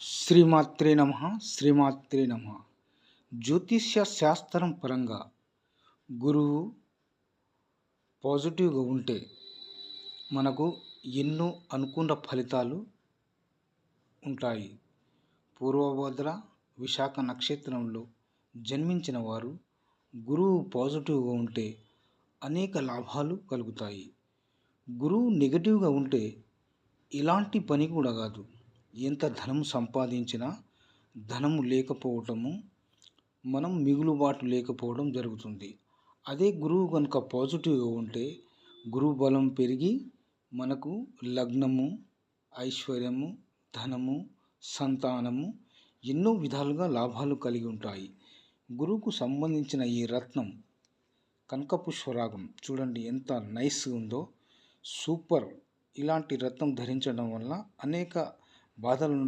శ్రీమాత్రే నమః. శ్రీమాత్రే నమః. జ్యోతిష్య శాస్త్రం పరంగా గురువు పాజిటివ్గా ఉంటే మనకు ఎన్నో అనుకున్న ఫలితాలు ఉంటాయి. పూర్వభద్ర విశాఖ నక్షత్రంలో జన్మించిన వారు గురువు పాజిటివ్గా ఉంటే అనేక లాభాలు కలుగుతాయి. గురువు నెగటివ్గా ఉంటే ఇలాంటి పని కూడా కాదు. ఎంత ధనం సంపాదించినా ధనము లేకపోవటము, మనం మిగులుబాటు లేకపోవడం జరుగుతుంది. అదే గురువు కనుక పాజిటివ్గా ఉంటే గురువు బలం పెరిగి మనకు లగ్నము, ఐశ్వర్యము, ధనము, సంతానము ఎన్నో విధాలుగా లాభాలు కలిగి ఉంటాయి. గురువుకు సంబంధించిన ఈ రత్నం కనకపుష్పరాగం చూడండి ఎంత నైస్గా ఉందో, సూపర్. ఇలాంటి రత్నం ధరించడం వల్ల అనేక బాధల నుండి